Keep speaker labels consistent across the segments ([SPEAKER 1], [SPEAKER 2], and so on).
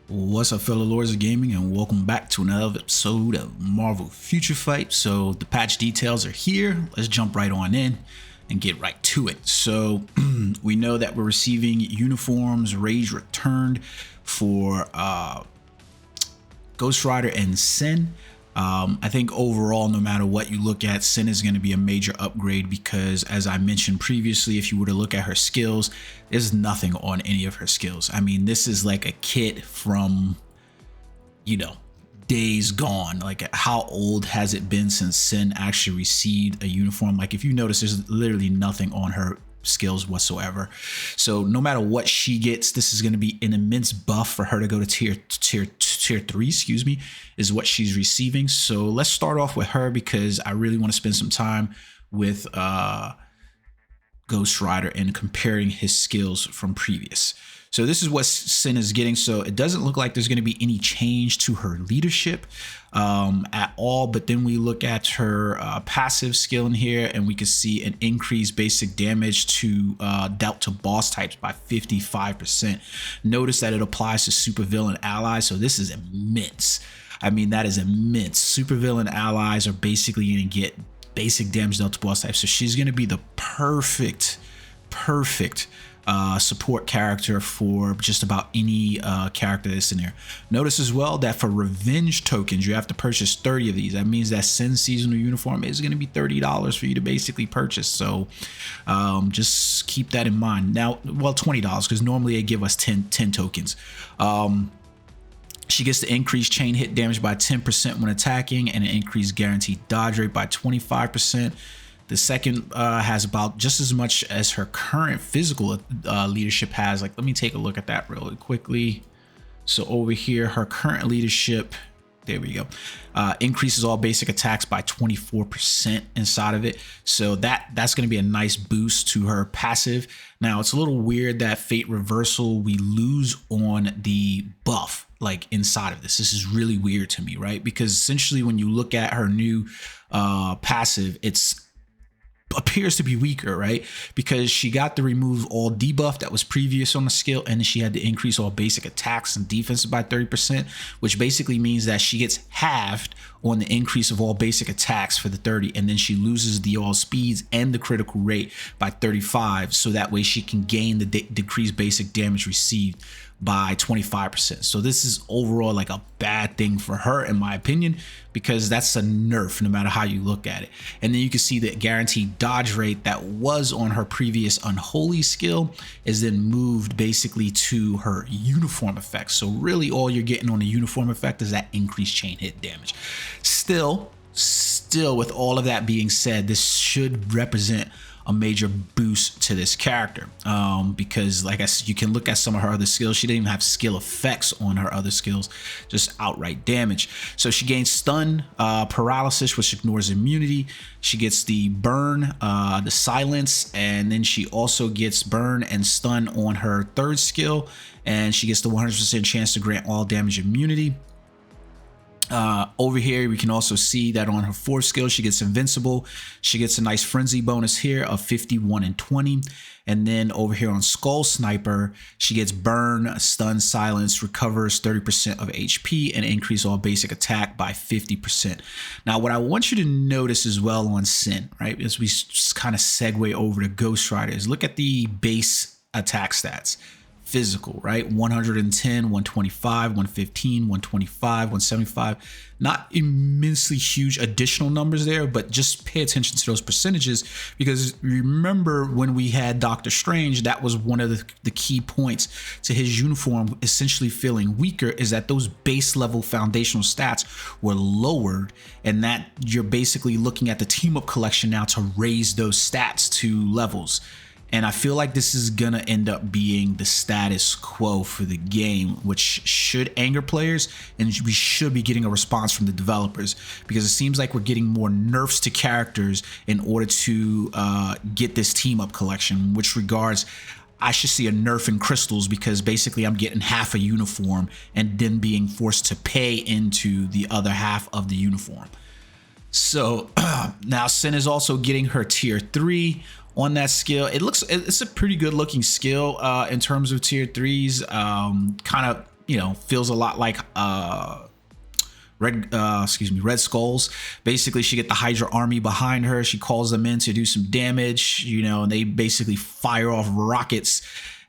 [SPEAKER 1] What's up, fellow lords of gaming, and welcome back to another episode of Marvel Future Fight. So the patch details are here. Let's jump right on in and get right to it. So we know that we're receiving uniforms Rage Returned for Ghost Rider and Sin. I think overall, no matter what you look at, Sin is going to be a major upgrade because, as I mentioned previously, if you were to look at her skills, there's nothing on any of her skills. I mean, this is like a kit from, days gone. Like, how old has it been since Sin actually received a uniform? Like, if you notice, there's literally nothing on her skills whatsoever. So no matter what she gets, this is going to be an immense buff for her to go to tier 3, is what she's receiving. So let's start off with her because I really want to spend some time with Ghost Rider and comparing his skills from previous. So this is what Sin is getting. So it doesn't look like there's going to be any change to her leadership at all. But then we look at her passive skill in here, and we can see an increased basic damage to dealt to boss types by 55%. Notice that it applies to supervillain allies. So this is immense. I mean, that is immense. Supervillain allies are basically going to get basic damage dealt to boss types. So she's going to be the perfect support character for just about any character that's in there. Notice as well that for revenge tokens, you have to purchase 30 of these. That means that Sin seasonal uniform is going to be $30 for you to basically purchase. So just keep that in mind. Now, well, $20 because normally they give us 10 tokens. She gets the increased chain hit damage by 10% when attacking and an increased guaranteed dodge rate by 25%. The second has about just as much as her current physical leadership has. Like, let me take a look at that really quickly. So over here, her current leadership, there we go, increases all basic attacks by 24% inside of it. So that's going to be a nice boost to her passive. Now, it's a little weird that Fate Reversal, we lose on the buff, like inside of this. This is really weird to me, right? Because essentially when you look at her new passive, it's appears to be weaker, right? Because she got to remove all debuff that was previous on the skill, and then she had to increase all basic attacks and defense by 30%, which basically means that she gets halved on the increase of all basic attacks for the 30, and then she loses the all speeds and the critical rate by 35, so that way she can gain the decreased basic damage received by 25%. So this is overall like a bad thing for her, in my opinion, because that's a nerf no matter how you look at it. And then you can see the guaranteed dodge rate that was on her previous unholy skill is then moved basically to her uniform effect. So really all you're getting on the uniform effect is that increased chain hit damage. Still with all of that being said, this should represent a major boost to this character because, like I said, you can look at some of her other skills. She didn't even have skill effects on her other skills, just outright damage. So she gains stun, paralysis, which ignores immunity. She gets the burn, the silence, and then she also gets burn and stun on her third skill, and she gets the 100% chance to grant all damage immunity. Over here we can also see that on her fourth skill she gets invincible. She gets a nice frenzy bonus here of 51 and 20, and then over here on Skull Sniper she gets burn, stun, silence, recovers 30% of HP, and increase all basic attack by 50%. Now what I want you to notice as well on Sin, right, as we just kind of segue over to Ghost Rider, is look at the base attack stats. Physical, right? 110, 125, 115, 125, 175. Not immensely huge additional numbers there, but just pay attention to those percentages, because remember when we had Doctor Strange, that was one of the key points to his uniform essentially feeling weaker, is that those base level foundational stats were lowered, and that you're basically looking at the team up collection now to raise those stats to levels. And I feel like this is gonna end up being the status quo for the game, which should anger players, and we should be getting a response from the developers, because it seems like we're getting more nerfs to characters in order to get this team up collection, in which regards I should see a nerf in crystals, because basically I'm getting half a uniform and then being forced to pay into the other half of the uniform. So now Sin is also getting her tier 3 on that skill. It's a pretty good looking skill in terms of tier 3s. Kind of you know, feels a lot like Red Skulls. Basically, she get the Hydra army behind her. She calls them in to do some damage, you know, and they basically fire off rockets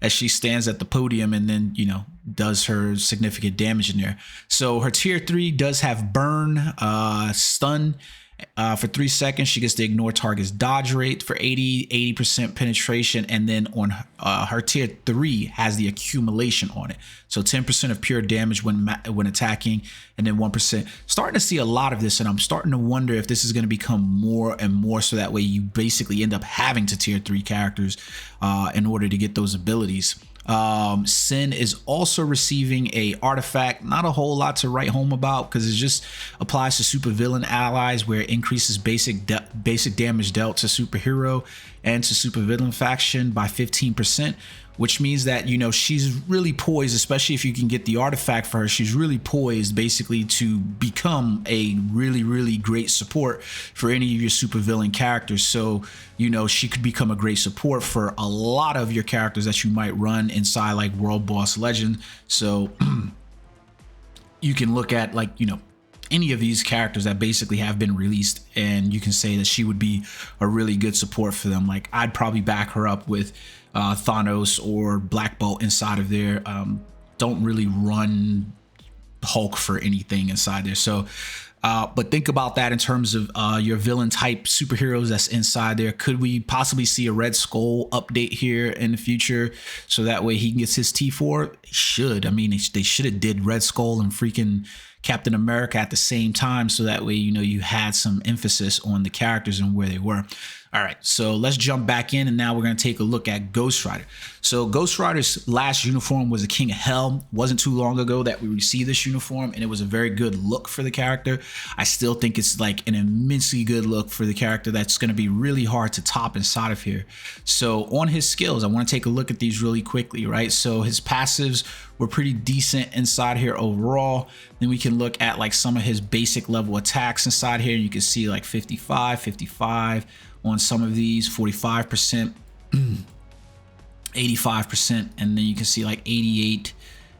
[SPEAKER 1] as she stands at the podium and then, you know, does her significant damage in there. So her tier 3 does have burn, stun. For 3 seconds, she gets to ignore target's dodge rate for 80% penetration, and then on her tier 3 has the accumulation on it, so 10% of pure damage when attacking, and then 1%. Starting to see a lot of this, and I'm starting to wonder if this is going to become more and more, so that way you basically end up having to tier 3 characters in order to get those abilities. Sin is also receiving a artifact, not a whole lot to write home about because it just applies to supervillain allies, where it increases basic damage dealt to superhero and to supervillain faction by 15%, which means that, you know, she's really poised, especially if you can get the artifact for her. She's really poised basically to become a really great support for any of your supervillain characters. So, you know, she could become a great support for a lot of your characters that you might run inside like World Boss Legend. So you can look at, like, you know, any of these characters that basically have been released, and you can say that she would be a really good support for them. Like, I'd probably back her up with Thanos or Black Bolt inside of there. Don't really run Hulk for anything inside there. So but think about that in terms of your villain type superheroes that's inside there. Could we possibly see a Red Skull update here in the future, so that way he gets his T4? He should. I mean, they should have did Red Skull and freaking Captain America at the same time, so that way, you know, you had some emphasis on the characters and where they were. All right, so let's jump back in, and now we're going to take a look at Ghost Rider. So Ghost Rider's last uniform was a King of Hell. Wasn't too long ago that we received this uniform, and it was a very good look for the character. I still think it's like an immensely good look for the character that's going to be really hard to top inside of here. So on his skills, I want to take a look at these really quickly, right? So his passives were pretty decent inside here overall. Then we can look at like some of his basic level attacks inside here. You can see like 55 on some of these, 45%, 85%, and then you can see like 88.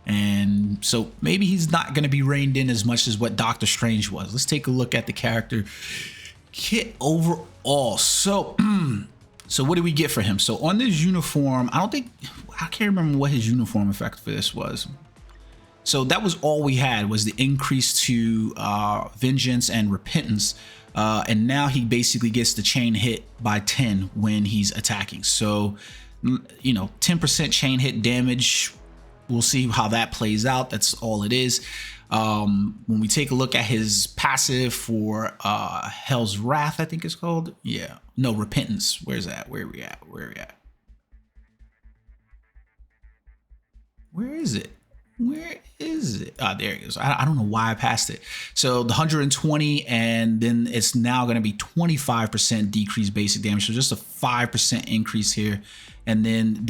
[SPEAKER 1] And so maybe he's not going to be reined in as much as what Doctor Strange was. Let's take a look at the character kit overall. So what do we get for him? So on this uniform, I can't remember what his uniform effect for this was. So that was all we had, was the increase to Vengeance and Repentance. And now he basically gets the chain hit by 10 when he's attacking. So, you know, 10% chain hit damage. We'll see how that plays out. That's all it is. When we take a look at his passive for Hell's Wrath, I think it's called. Yeah. No, Repentance. Where's that? Where are we at? Where is it? Where is it? Ah, there it goes. I don't know why I passed it. So the 120, and then it's now going to be 25% decreased basic damage. So just a 5% increase here, and then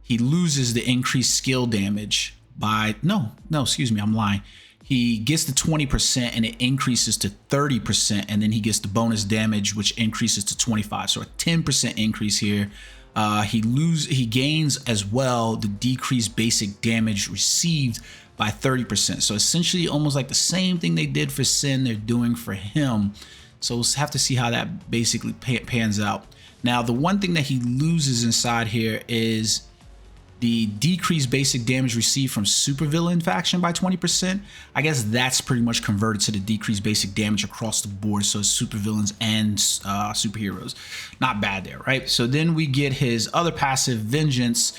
[SPEAKER 1] he loses the increased skill damage by excuse me, I'm lying. He gets the 20% and it increases to 30%, and then he gets the bonus damage, which increases to 25. So a 10% increase here. He gains as well the decreased basic damage received by 30%. So essentially almost like the same thing they did for Sin, they're doing for him. So we'll have to see how that basically pans out. Now, the one thing that he loses inside here is the decreased basic damage received from supervillain faction by 20%. I guess that's pretty much converted to the decreased basic damage across the board. So supervillains and superheroes. Not bad there, right? So then we get his other passive, Vengeance.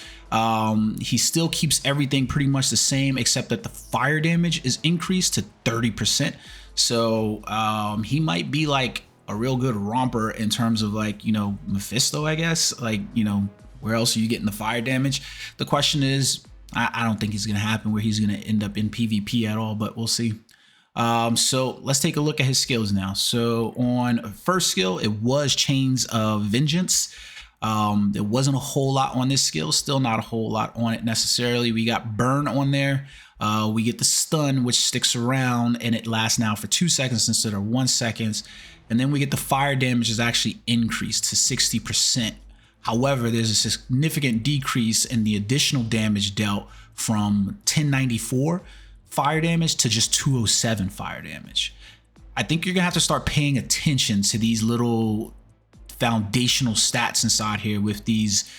[SPEAKER 1] He still keeps everything pretty much the same, except that the fire damage is increased to 30%. So he might be like a real good romper in terms of, like, you know, Mephisto, I guess. Like, you know, where else are you getting the fire damage? The question is, I don't think it's going to happen where he's going to end up in PvP at all, but we'll see. So let's take a look at his skills now. So on first skill, it was Chains of Vengeance. There wasn't a whole lot on this skill, still not a whole lot on it necessarily. We got Burn on there. We get the Stun, which sticks around, and it lasts now for 2 seconds instead of 1 second. And then we get the fire damage is actually increased to 60%. However, there's a significant decrease in the additional damage dealt from 1094 fire damage to just 207 fire damage. I think you're gonna have to start paying attention to these little foundational stats inside here with these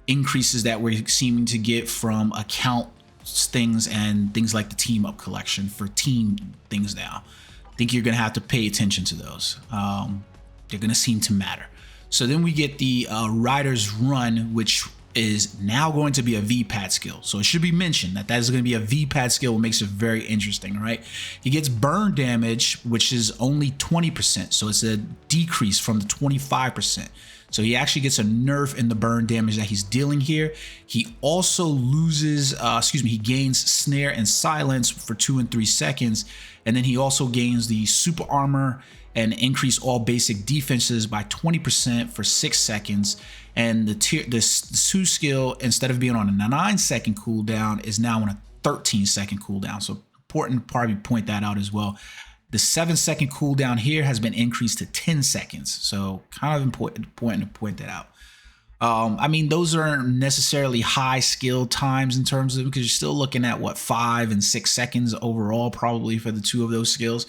[SPEAKER 1] increases that we're seeming to get from account things and things like the team up collection for team things now. I think you're gonna have to pay attention to those. They're gonna seem to matter. So then we get the Rider's Run, which is now going to be a VPAD skill. So it should be mentioned that that is going to be a VPAD skill, what makes it very interesting, right? He gets burn damage, which is only 20%. So it's a decrease from the 25%. So he actually gets a nerf in the burn damage that he's dealing here. He also loses, he gains snare and silence for 2 and 3 seconds. And then he also gains the super armor and increase all basic defenses by 20% for 6 seconds. And the 2 skill, instead of being on a 9-second cooldown, is now on a 13-second cooldown. So important to probably point that out as well. The 7-second cooldown here has been increased to 10 seconds. So kind of important to point that out. I mean, those aren't necessarily high skill times in terms of, because you're still looking at what, 5 and 6 seconds overall, probably for the 2 of those skills.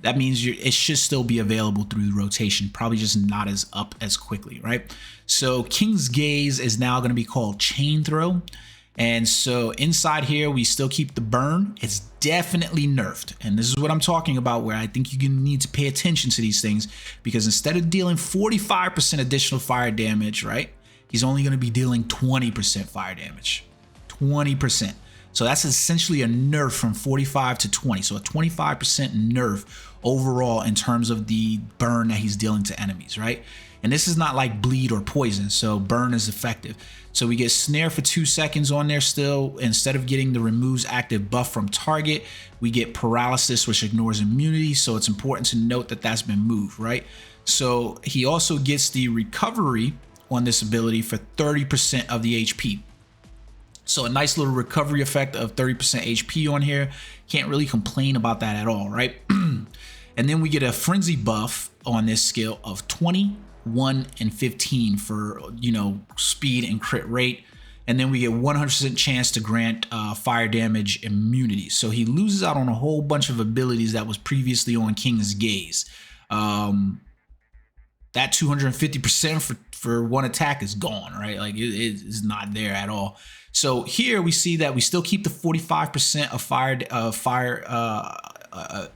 [SPEAKER 1] That means it should still be available through the rotation, probably just not as up as quickly, right? So King's Gaze is now going to be called Chain Throw. And so inside here, we still keep the burn. It's definitely nerfed. And this is what I'm talking about, where I think you need to pay attention to these things, because instead of dealing 45% additional fire damage, right, he's only going to be dealing 20% fire damage. 20%. So that's essentially a nerf from 45 to 20. So a 25% nerf overall in terms of the burn that he's dealing to enemies, right? And this is not like bleed or poison, so burn is effective. So we get snare for 2 seconds on there still. Instead of getting the removes active buff from target, we get paralysis, which ignores immunity. So it's important to note that that's been moved, right? So he also gets the recovery on this ability for 30% of the HP. So a nice little recovery effect of 30% HP on here. Can't really complain about that at all, right? And then we get a frenzy buff on this skill of 20, 1, and 15 for, speed and crit rate. And then we get 100% chance to grant fire damage immunity. So he loses out on a whole bunch of abilities that was previously on King's Gaze. That 250% for one attack is gone, right? Like it is not there at all. So here we see that we still keep the 45% of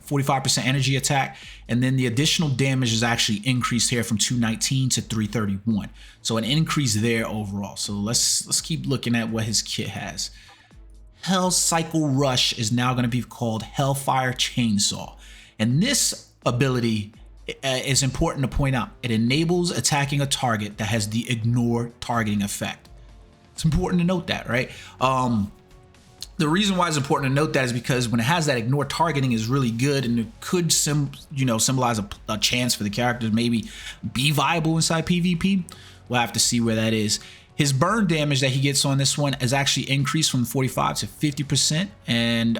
[SPEAKER 1] 45% energy attack, and then the additional damage is actually increased here from 219 to 331. So an increase there overall. So let's keep looking at what his kit has. Hell Cycle Rush is now going to be called Hellfire Chainsaw, and this ability is important to point out. It enables attacking a target that has the ignore targeting effect. It's important to note that, right? The reason why it's important to note that is because when it has that ignore targeting is really good, and it could symbolize a chance for the character to maybe be viable inside PvP. We'll have to see where that is. His burn damage that he gets on this one is actually increased from 45 to 50%, and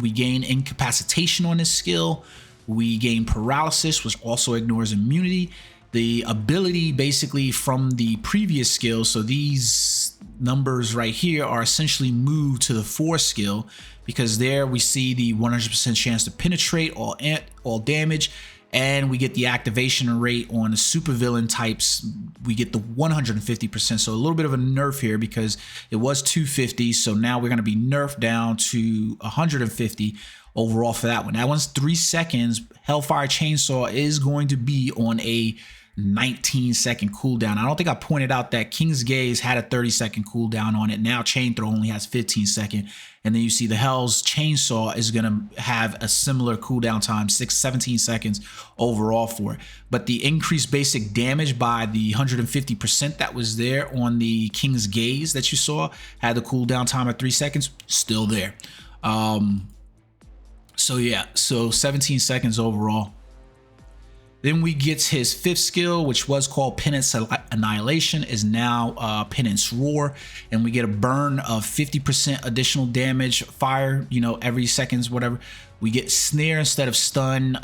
[SPEAKER 1] we gain incapacitation on this skill. We gain paralysis, which also ignores immunity. The ability basically from the previous skill, so these numbers right here are essentially moved to the 4 skill, because there we see the 100% chance to penetrate all damage, and we get the activation rate on the supervillain types. We get the 150%, so a little bit of a nerf here because it was 250, so now we're going to be nerfed down to 150 overall for that one. That one's 3 seconds. Hellfire Chainsaw is going to be on a 19-second cooldown. I don't think I pointed out that King's Gaze had a 30-second cooldown on it. Now Chain Throw only has 15-second. And then you see the Hell's Chainsaw is going to have a similar cooldown time, 17 seconds overall for it. But the increased basic damage by the 150% that was there on the King's Gaze that you saw had the cooldown time of 3 seconds, still there. So yeah, so 17 seconds overall. Then we get his 5th skill, which was called Penance Annihilation, is now Penance Roar, and we get a burn of 50% additional damage, fire, you know, every seconds, whatever. We get Snare instead of Stun.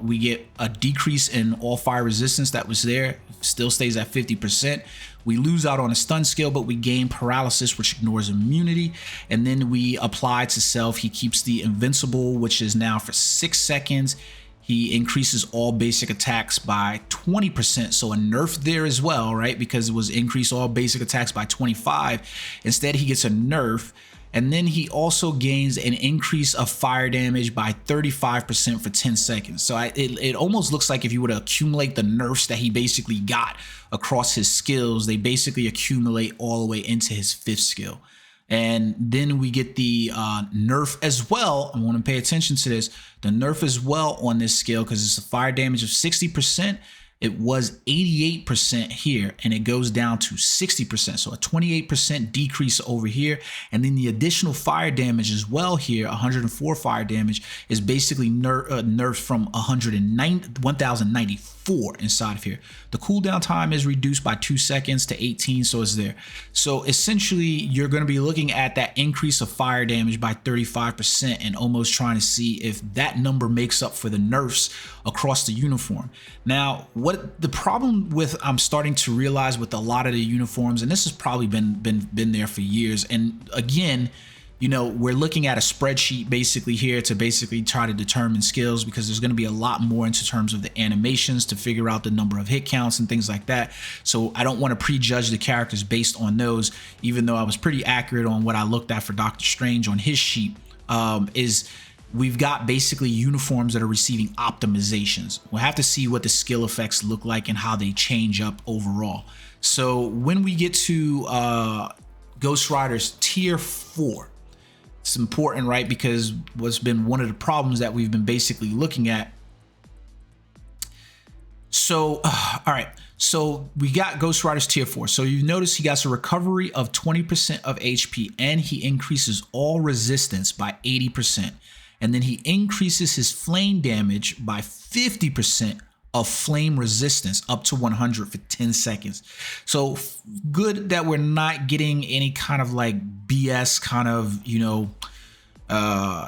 [SPEAKER 1] We get a decrease in all fire resistance that was there, still stays at 50%. We lose out on a stun skill, but we gain paralysis, which ignores immunity. And then we apply to self. He keeps the invincible, which is now for 6 seconds. He increases all basic attacks by 20%. So a nerf there as well, right? Because it was increase all basic attacks by 25. Instead, he gets a nerf. And then he also gains an increase of fire damage by 35% for 10 seconds. So it almost looks like if you were to accumulate the nerfs that he basically got across his skills, they basically accumulate all the way into his 5th skill. And then we get the nerf as well. I want to pay attention to this. The nerf as well on this skill, because it's a fire damage of 60%. It was 88% here, and it goes down to 60%. So a 28% decrease over here. And then the additional fire damage as well here, 104 fire damage, is basically nerfed from 1094 inside of here. The cooldown time is reduced by 2 seconds to 18, so it's there. So essentially, you're going to be looking at that increase of fire damage by 35% and almost trying to see if that number makes up for the nerfs across the uniform. Now, what the problem with I'm starting to realize with a lot of the uniforms, and this has probably been there for years, and again, you know, we're looking at a spreadsheet basically here to basically try to determine skills, because there's going to be a lot more into terms of the animations to figure out the number of hit counts and things like that. So I don't want to prejudge the characters based on those, even though I was pretty accurate on what I looked at for Doctor Strange on his sheet. We've got basically uniforms that are receiving optimizations. We'll have to see what the skill effects look like and how they change up overall. So when we get to Ghost Rider's tier 4, it's important, right? Because what's been one of the problems that we've been basically looking at. So, all right. So we got Ghost Rider's tier 4. So you notice he got a recovery of 20% of HP, and he increases all resistance by 80%. And then he increases his flame damage by 50% of flame resistance up to 100 for 10 seconds. So good that we're not getting any kind of like BS kind of, you know,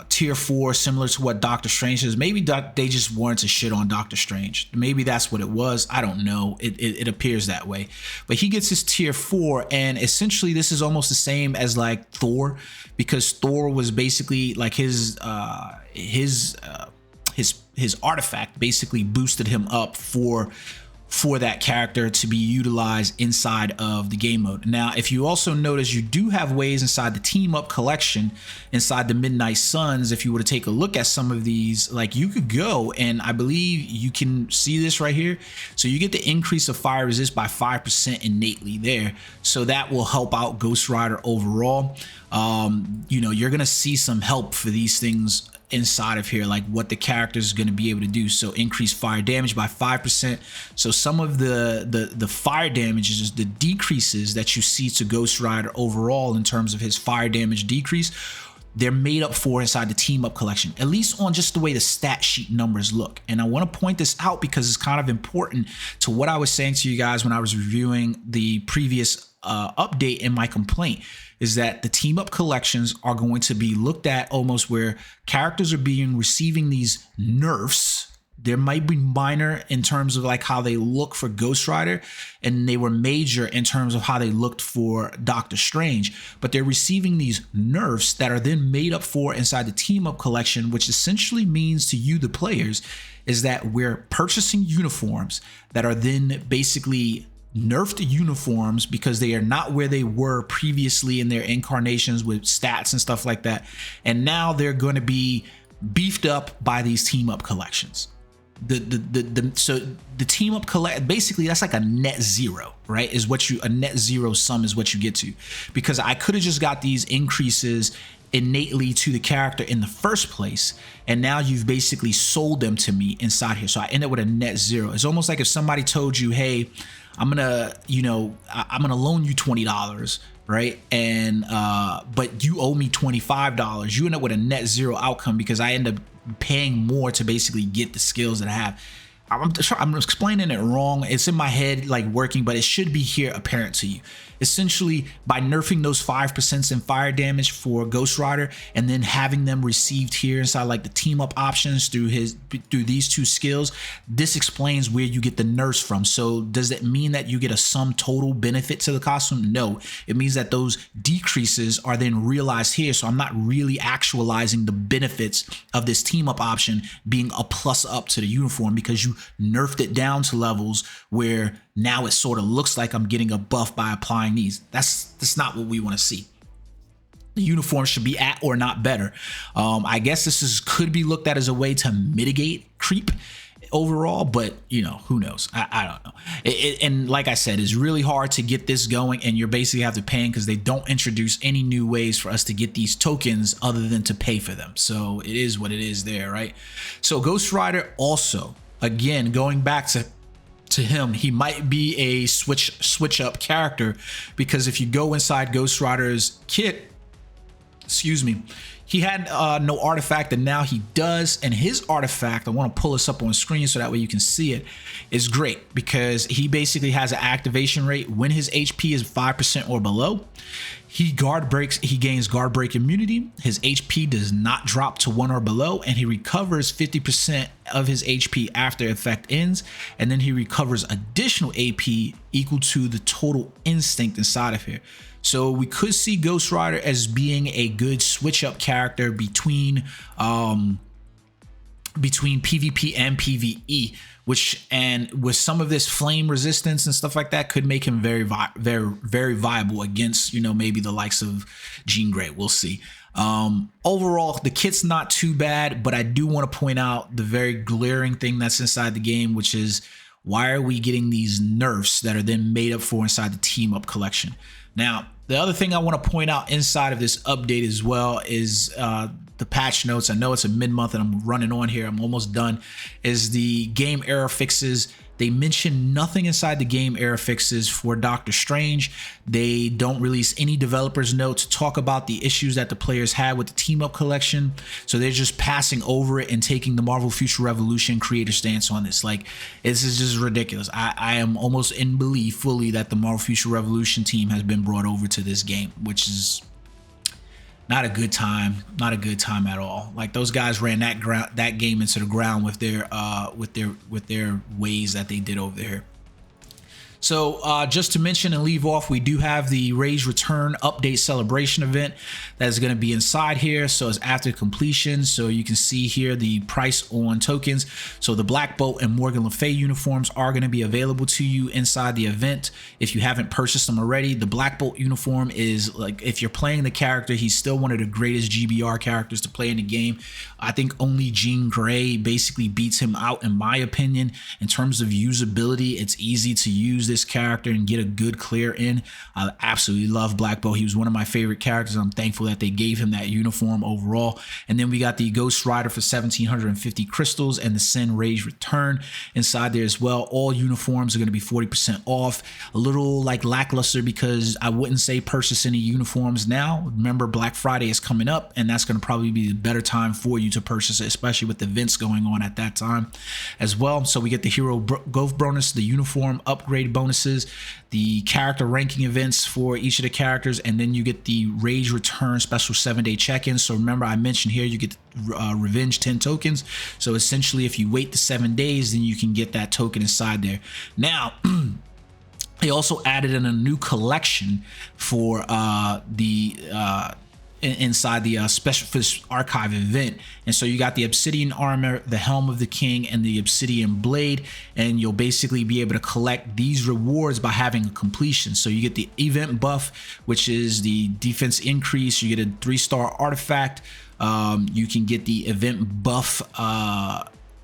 [SPEAKER 1] tier 4 similar to what Doctor Strange is. Maybe they just wanted to shit on Doctor Strange. Maybe that's what it was. I don't know. It appears that way. But he gets his tier 4, and essentially this is almost the same as like Thor, because Thor was basically like his artifact basically boosted him up for that character to be utilized inside of the game mode. Now, if you also notice, you do have ways inside the team up collection, inside the Midnight Suns, if you were to take a look at some of these, like you could go, and I believe you can see this right here. So you get the increase of fire resist by 5% innately there. So that will help out Ghost Rider overall. You know, you're going to see some help for these things inside of here, like what the character is going to be able to do. So increase fire damage by 5%. So some of the fire damages, the decreases that you see to Ghost Rider overall in terms of his fire damage decrease, they're made up for inside the team up collection, at least on just the way the stat sheet numbers look. And I want to point this out because it's kind of important to what I was saying to you guys when I was reviewing the previous update in my complaint, is that the team up collections are going to be looked at almost where characters are receiving these nerfs. There might be minor in terms of like how they look for Ghost Rider, and they were major in terms of how they looked for Doctor Strange, but they're receiving these nerfs that are then made up for inside the team up collection, which essentially means to you, the players, is that we're purchasing uniforms that are then basically nerfed uniforms because they are not where they were previously in their incarnations with stats and stuff like that. And now they're going to be beefed up by these team up collections. So the team up collect, basically that's like a net zero, right? A net zero sum is what you get to, because I could have just got these increases innately to the character in the first place, and now you've basically sold them to me inside here. So I end up with a net zero. It's almost like if somebody told you, hey, I'm gonna loan you $20, right? And but you owe me $25. You end up with a net zero outcome because I end up paying more to basically get the skills that I have. I'm explaining it wrong. It's in my head like working, but it should be here apparent to you. Essentially, by nerfing those 5% in fire damage for Ghost Rider and then having them received here inside like the team up options through these two skills, this explains where you get the nerfs from. So does it mean that you get a sum total benefit to the costume? No, it means that those decreases are then realized here. So I'm not really actualizing the benefits of this team up option being a plus up to the uniform, because you nerfed it down to levels where now it sort of looks like I'm getting a buff by applying these. That's not what we want to see. The uniform should be at or not better. I guess this could be looked at as a way to mitigate creep overall, but you know, who knows? I don't know. And like I said, it's really hard to get this going, and you're basically have to pay because they don't introduce any new ways for us to get these tokens other than to pay for them. So it is what it is there, right? So Ghost Rider also, again, going back to him, he might be a switch up character, because if you go inside Ghost Rider's kit, excuse me, he had no artifact, and now he does. And his artifact, I want to pull this up on screen so that way you can see it, is great because he basically has an activation rate when his HP is 5% or below. He gains guard break immunity. His HP does not drop to 1 or below, and he recovers 50% of his HP after effect ends, and then he recovers additional AP equal to the total instinct inside of here. So we could see Ghost Rider as being a good switch up character between PvP and PvE, which, and with some of this flame resistance and stuff like that, could make him very viable against, you know, maybe the likes of Jean Grey. We'll see. Overall, the kit's not too bad, but I do want to point out the very glaring thing that's inside the game, which is, why are we getting these nerfs that are then made up for inside the team up collection? Now, the other thing I want to point out inside of this update as well is the patch notes. I know it's a mid-month and I'm running on here, I'm almost done, is the game error fixes. They mention nothing inside the game error fixes for Doctor Strange. They don't release any developer's note to talk about the issues that the players had with the team up collection. So they're just passing over it and taking the Marvel Future Revolution creator stance on this. Like, this is just ridiculous. I am almost in belief fully that the Marvel Future Revolution team has been brought over to this game, which is not a good time, not a good time at all. Like, those guys ran that game into the ground with their ways that they did over there. So just to mention and leave off, we do have the Rage Return update celebration event that is going to be inside here. So it's after completion. So you can see here the price on tokens. So the Black Bolt and Morgan Le Fay uniforms are going to be available to you inside the event if you haven't purchased them already. The Black Bolt uniform is, like, if you're playing the character, he's still one of the greatest GBR characters to play in the game. I think only Jean Grey basically beats him out, in my opinion. In terms of usability, it's easy to use this character and get a good clear in. I absolutely love Black Bolt. He was one of my favorite characters. I'm thankful that they gave him that uniform overall. And then we got the Ghost Rider for 1,750 crystals and the Sin Rage Return inside there as well. All uniforms are going to be 40% off. A little like lackluster because I wouldn't say purchase any uniforms now. Remember, Black Friday is coming up, and that's going to probably be the better time for you to purchase it, especially with events going on at that time as well. So we get the Hero Growth bonus, the uniform upgrade bonuses, the character ranking events for each of the characters, and then you get the Rage Return special 7-day check-in. So remember, I mentioned here you get Revenge 10 tokens. So essentially, if you wait the 7 days, then you can get that token inside there. Now, they also added in a new collection for inside the Special Fish Archive event. And so you got the Obsidian Armor, the Helm of the King, and the Obsidian Blade, and you'll basically be able to collect these rewards by having a completion. So you get the event buff, which is the defense increase. You get a 3-star artifact. You can get the event buff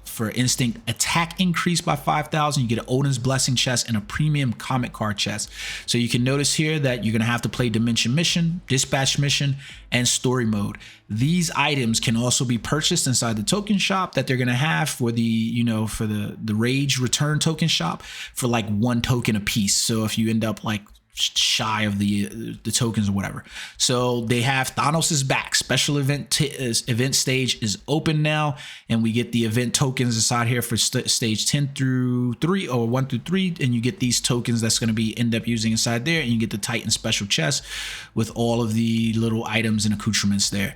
[SPEAKER 1] for instinct attack increase by 5,000. You get an Odin's Blessing chest and a premium comic card chest. So you can notice here that you're going to have to play Dimension Mission, Dispatch Mission, and Story Mode. These items can also be purchased inside the token shop that they're going to have for the, you know, for the Rage Return token shop for like 1 token a piece. So if you end up like shy of the tokens or whatever. So they have Thanos is back. Special event stage is open now, and we get the event tokens inside here for stage 10 through 3 or 1 through 3, and you get these tokens that's going to be end up using inside there, and you get the Titan special chest with all of the little items and accoutrements there.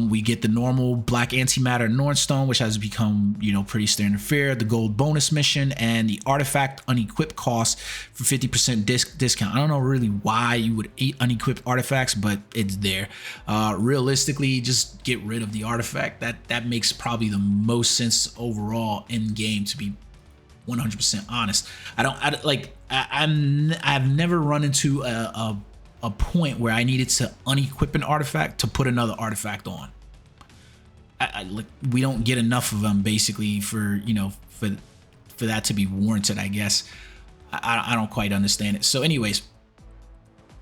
[SPEAKER 1] We get the normal black antimatter Nordstone, which has become, you know, pretty standard fare, the gold bonus mission, and the artifact unequipped cost for 50% discount. I don't know really why you would unequipped artifacts, but it's there. Realistically, just get rid of the artifact. That makes probably the most sense overall in game, to be 100% honest. I've never run into a point where I needed to unequip an artifact to put another artifact on. Like, we don't get enough of them basically for, you know, for that to be warranted, I guess. I don't quite understand it. So anyways,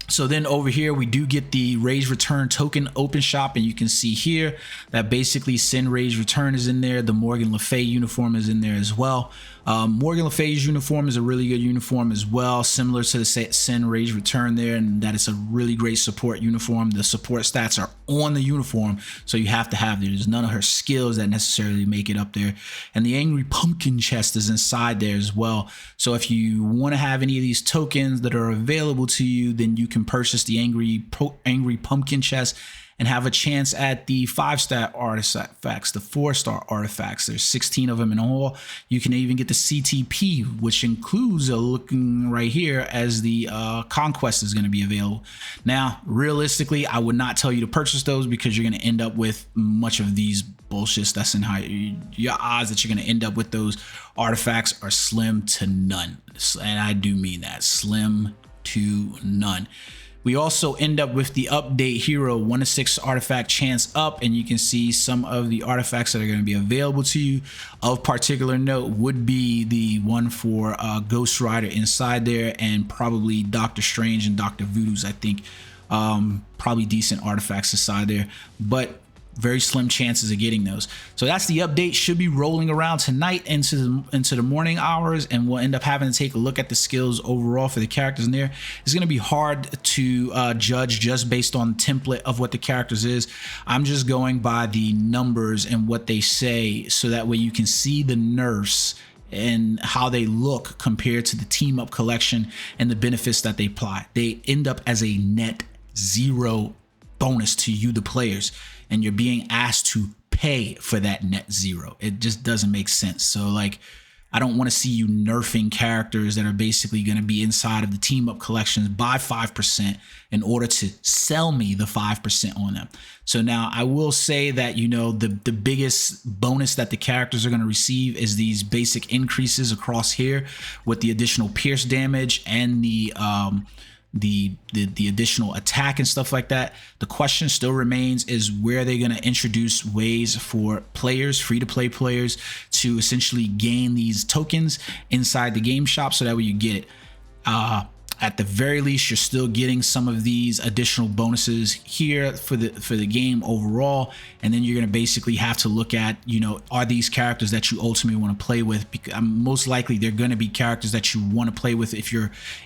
[SPEAKER 1] so then over here we do get the Rage Return token open shop, and you can see here that basically Sin Rage Return is in there. The Morgan Le Fay uniform is in there as well. Morgan Le Fay's uniform is a really good uniform as well, similar to the Sin Rage Return there, and that is a really great support uniform. The support stats are on the uniform, so you have to have there. There's none of her skills that necessarily make it up there. And the Angry Pumpkin chest is inside there as well. So if you want to have any of these tokens that are available to you, then you can purchase the Angry Pumpkin chest and have a chance at the 5-star artifacts, the 4-star artifacts. There's 16 of them in all. You can even get the CTP, which includes looking right here as the Conquest is going to be available. Now, realistically, I would not tell you to purchase those because you're going to end up with much of these bullshits that's in high. Your odds that you're going to end up with those artifacts are slim to none. And I do mean that, slim to none. We also end up with the update hero 1 to 6 artifact chance up, and you can see some of the artifacts that are going to be available to you. Of particular note would be the one for Ghost Rider inside there, and probably Doctor Strange and Dr. Voodoo's, I think. Probably decent artifacts inside there, but very slim chances of getting those. So that's the update. Should be rolling around tonight into the morning hours, and we'll end up having to take a look at the skills overall for the characters in there. It's going to be hard to judge just based on the template of what the characters is. I'm just going by the numbers and what they say, so that way you can see the nerfs and how they look compared to the team up collection and the benefits that they apply. They end up as a net 0 bonus to you, the players, and you're being asked to pay for that net 0. It just doesn't make sense. So like, I don't want to see you nerfing characters that are basically going to be inside of the team up collections by 5% in order to sell me the 5% on them. So now I will say that, you know, the biggest bonus that the characters are going to receive is these basic increases across here with the additional pierce damage and the additional attack and stuff like that. The question still remains is where they're going to introduce ways for players, free-to-play players, to essentially gain these tokens inside the game shop, so that way you get it. At the very least, you're still getting some of these additional bonuses here for the game overall, and then you're going to basically have to look at, you know, are these characters that you ultimately want to play with? Because most likely they're going to be characters that you want to play with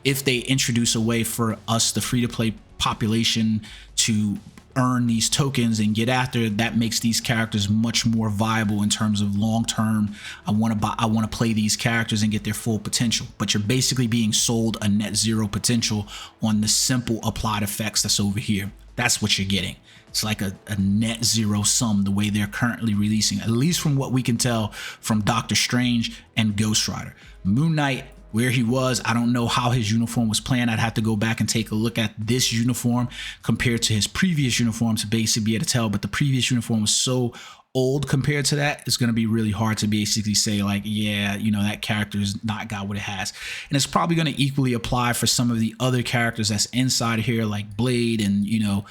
[SPEAKER 1] if they introduce a way for us, the free-to-play population, to earn these tokens and get after. That makes these characters much more viable in terms of long term. I want to play these characters and get their full potential, but you're basically being sold a net 0 potential on the simple applied effects that's over here. That's what you're getting. It's like a net 0 sum the way they're currently releasing, at least from what we can tell from Doctor Strange and Ghost Rider. Moon Knight, where he was, I don't know how his uniform was planned. I'd have to go back and take a look at this uniform compared to his previous uniform to basically be able to tell, but the previous uniform was so old compared to that, it's going to be really hard to basically say like, yeah, you know, that character's not got what it has. And it's probably going to equally apply for some of the other characters that's inside here, like Blade and, you know,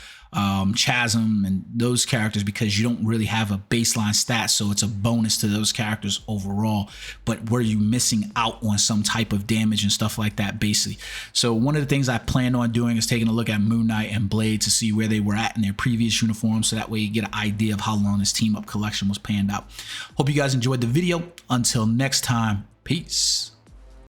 [SPEAKER 1] Chasm and those characters, because you don't really have a baseline stat, so it's a bonus to those characters overall. But were you missing out on some type of damage and stuff like that, basically? So one of the things I plan on doing is taking a look at Moon Knight and Blade to see where they were at in their previous uniforms, so that way you get an idea of how long this team up collection was panned out. Hope you guys enjoyed the video. Until next time, peace.